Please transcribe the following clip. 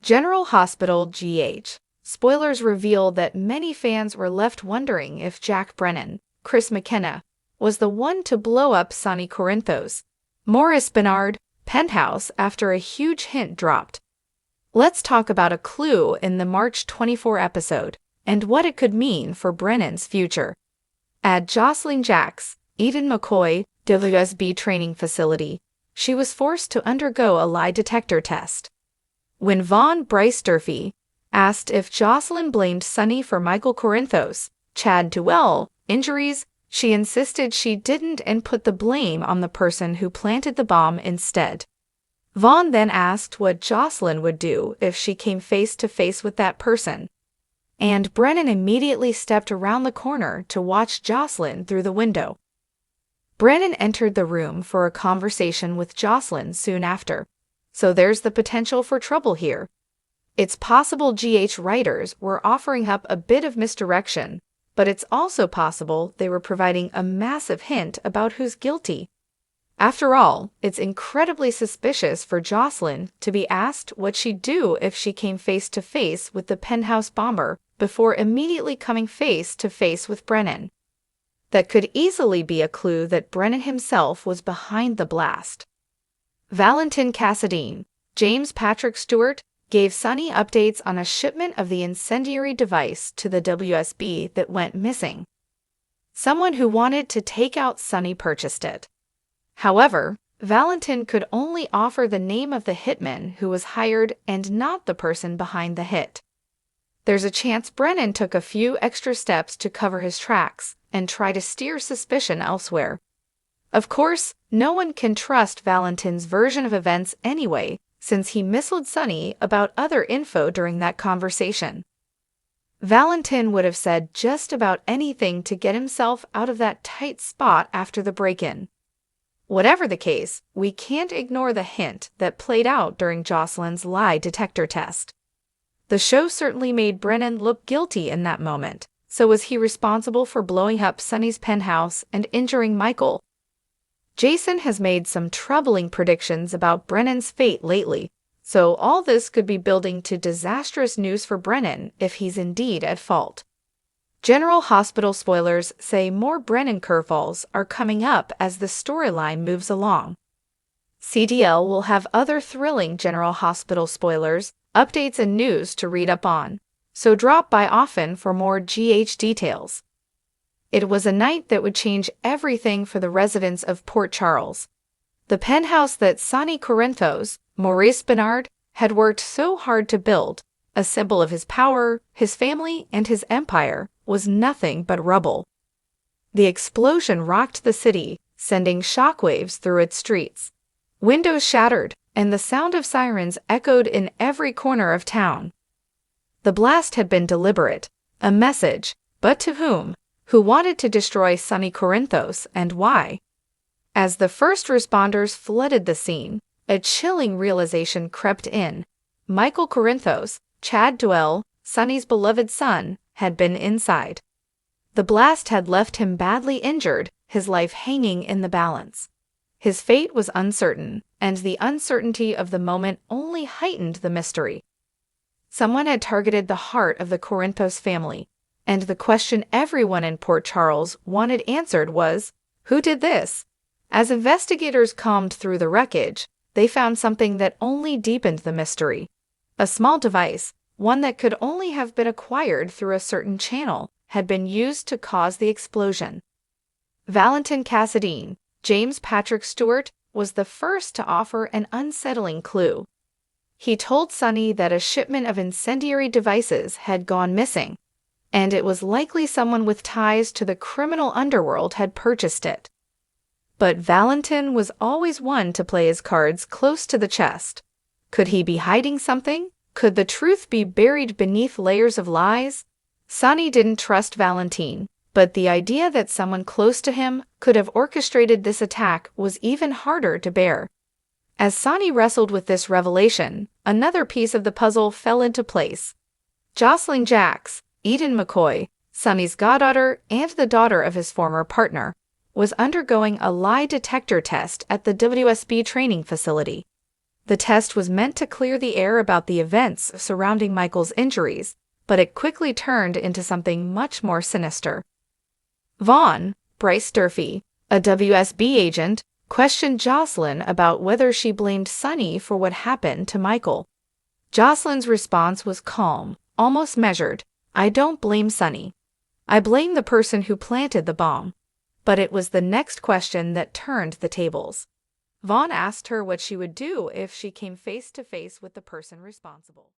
General Hospital GH. Spoilers reveal that many fans were left wondering if Jack Brennan, Chris McKenna, was the one to blow up Sonny Corinthos. Maurice Bernard, Penthouse, after a huge hint dropped. Let's talk about a clue in the March 24 episode and what it could mean for Brennan's future. At Jocelyn Jack's, Eden McCoy, WSB training facility, she was forced to undergo a lie detector test. When Von Bryce Durfee asked if Jocelyn blamed Sonny for Michael Corinthos' Chad Duell injuries, she insisted she didn't and put the blame on the person who planted the bomb instead. Vaughn then asked what Jocelyn would do if she came face to face with that person. And Brennan immediately stepped around the corner to watch Jocelyn through the window. Brennan entered the room for a conversation with Jocelyn soon after, so there's the potential for trouble here. It's possible GH writers were offering up a bit of misdirection, but it's also possible they were providing a massive hint about who's guilty. After all, it's incredibly suspicious for Jocelyn to be asked what she'd do if she came face to face with the Penthouse bomber before immediately coming face to face with Brennan. That could easily be a clue that Brennan himself was behind the blast. Valentin Cassadine, James Patrick Stewart, gave Sonny updates on a shipment of the incendiary device to the WSB that went missing. Someone who wanted to take out Sonny purchased it. However, Valentin could only offer the name of the hitman who was hired and not the person behind the hit. There's a chance Brennan took a few extra steps to cover his tracks and try to steer suspicion elsewhere. Of course, no one can trust Valentin's version of events anyway, since he misled Sonny about other info during that conversation. Valentin would have said just about anything to get himself out of that tight spot after the break-in. Whatever the case, we can't ignore the hint that played out during Jocelyn's lie detector test. The show certainly made Brennan look guilty in that moment, so was he responsible for blowing up Sonny's penthouse and injuring Michael? Jason has made some troubling predictions about Brennan's fate lately, so all this could be building to disastrous news for Brennan if he's indeed at fault. General Hospital spoilers say more Brennan curveballs are coming up as the storyline moves along. CDL will have other thrilling General Hospital spoilers, updates, and news to read up on, so drop by often for more GH details. It was a night that would change everything for the residents of Port Charles. The penthouse that Sonny Corinthos, Maurice Bernard, had worked so hard to build, a symbol of his power, his family, and his empire, was nothing but rubble. The explosion rocked the city, sending shockwaves through its streets. Windows shattered, and the sound of sirens echoed in every corner of town. The blast had been deliberate, a message, but to whom? Who wanted to destroy Sonny Corinthos and why? As the first responders flooded the scene, a chilling realization crept in. Michael Corinthos, Chad Duell, Sonny's beloved son, had been inside. The blast had left him badly injured, his life hanging in the balance. His fate was uncertain, and the uncertainty of the moment only heightened the mystery. Someone had targeted the heart of the Corinthos family, and the question everyone in Port Charles wanted answered was, who did this? As investigators combed through the wreckage, they found something that only deepened the mystery. A small device, one that could only have been acquired through a certain channel, had been used to cause the explosion. Valentin Cassadine, James Patrick Stewart, was the first to offer an unsettling clue. He told Sonny that a shipment of incendiary devices had gone missing, and it was likely someone with ties to the criminal underworld had purchased it. But Valentin was always one to play his cards close to the chest. Could he be hiding something? Could the truth be buried beneath layers of lies? Sonny didn't trust Valentin, but the idea that someone close to him could have orchestrated this attack was even harder to bear. As Sonny wrestled with this revelation, another piece of the puzzle fell into place. Jocelyn Jack's, Eden McCoy, Sonny's goddaughter and the daughter of his former partner, was undergoing a lie detector test at the WSB training facility. The test was meant to clear the air about the events surrounding Michael's injuries, but it quickly turned into something much more sinister. Vaughn, Bryce Durfee, a WSB agent, questioned Jocelyn about whether she blamed Sonny for what happened to Michael. Jocelyn's response was calm, almost measured. "I don't blame Sonny. I blame the person who planted the bomb." But it was the next question that turned the tables. Vaughn asked her what she would do if she came face to face with the person responsible.